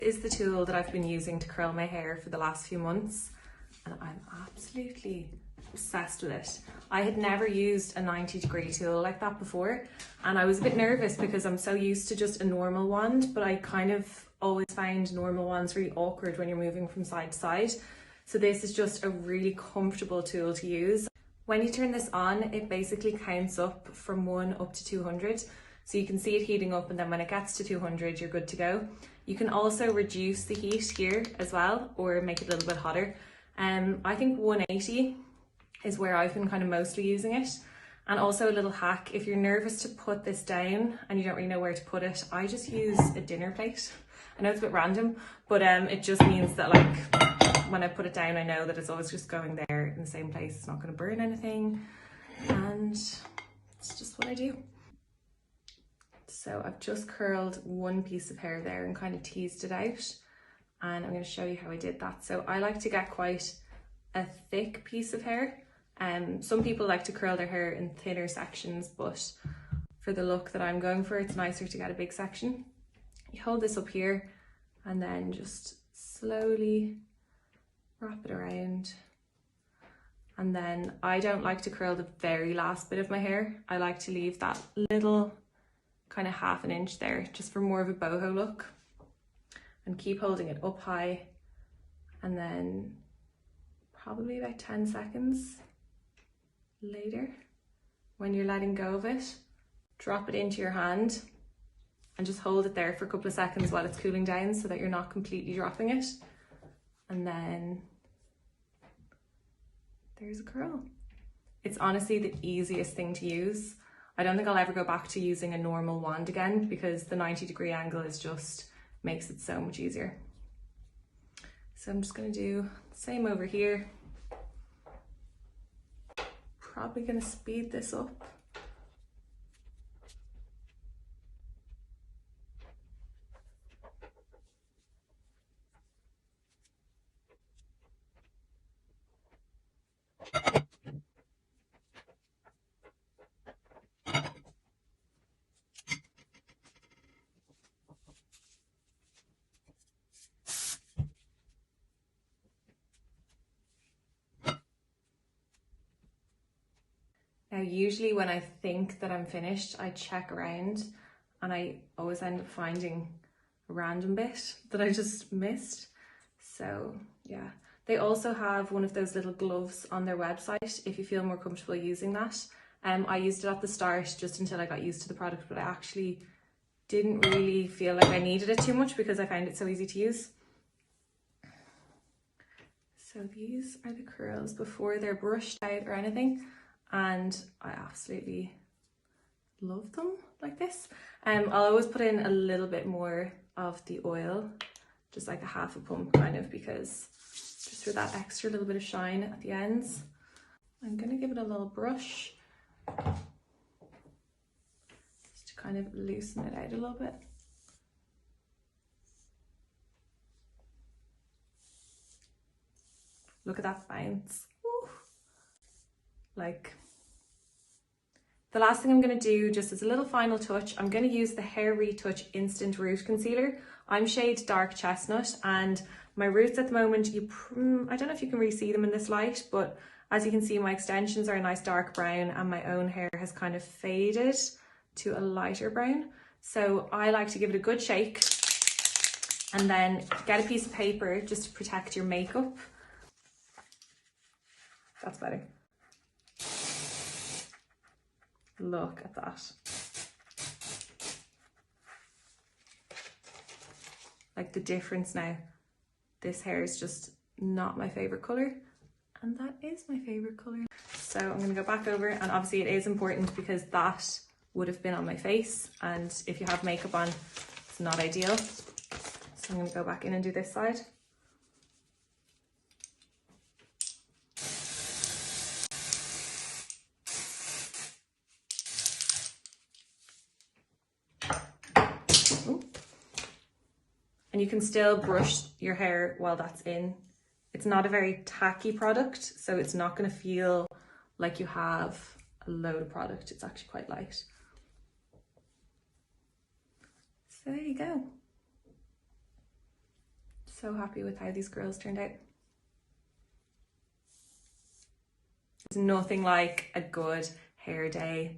This is the tool that I've been using to curl my hair for the last few months, and I'm absolutely obsessed with it. I had never used a 90-degree tool like that before, and I was a bit nervous because I'm so used to just a normal wand, but I kind of always find normal wands really awkward when you're moving from side to side. So this is just a really comfortable tool to use. When you turn this on, it basically counts up from 1 up to 200. So you can see it heating up, and then when it gets to 200, you're good to go. You can also reduce the heat here as well, or make it a little bit hotter. I think 180 is where I've been kind of mostly using it. And also a little hack, if you're nervous to put this down and you don't really know where to put it, I just use a dinner plate. I know it's a bit random, but it just means that like when I put it down, I know that it's always just going there in the same place. It's not going to burn anything, and it's just what I do. So I've just curled one piece of hair there and kind of teased it out, and I'm going to show you how I did that. So I like to get quite a thick piece of hair. Some people like to curl their hair in thinner sections, but for the look that I'm going for, it's nicer to get a big section. You hold this up here and then just slowly wrap it around. And then I don't like to curl the very last bit of my hair. I like to leave that little kind of ½ an inch there, just for more of a boho look. And keep holding it up high, and then probably about 10 seconds later, when you're letting go of it, drop it into your hand and just hold it there for a couple of seconds while it's cooling down so that you're not completely dropping it. And then there's a curl. It's honestly the easiest thing to use. I don't think I'll ever go back to using a normal wand again, because the 90-degree angle is just makes it so much easier. So I'm just going to do the same over here. Probably going to speed this up. Now, usually when I think that I'm finished, I check around, and I always end up finding a random bit that I just missed. So yeah, they also have one of those little gloves on their website if you feel more comfortable using that. I used it at the start just until I got used to the product, but I actually didn't really feel like I needed it too much because I found it so easy to use. So these are the curls before they're brushed out or anything. And I absolutely love them like this. I'll always put in a little bit more of the oil, just like a ½ a pump kind of, because just for that extra little bit of shine at the ends. I'm gonna give it a little brush just to kind of loosen it out a little bit. Look at that bounce. Woo. Like, the last thing I'm going to do, just as a little final touch, I'm going to use the Hair Retouch Instant Root Concealer. I'm shade Dark Chestnut, and my roots at the moment, I don't know if you can really see them in this light, but as you can see, my extensions are a nice dark brown, and my own hair has kind of faded to a lighter brown. So I like to give it a good shake, and then get a piece of paper just to protect your makeup. That's better. Look at that. Like the difference now. This hair is just not my favorite color, and that is my favorite color. So I'm going to go back over, and obviously it is important because that would have been on my face, and if you have makeup on, it's not ideal. So I'm going to go back in and do this side. And you can still brush your hair while that's in. It's not a very tacky product, so it's not going to feel like you have a load of product. It's actually quite light. So there you go. So happy with how these curls turned out. There's nothing like a good hair day.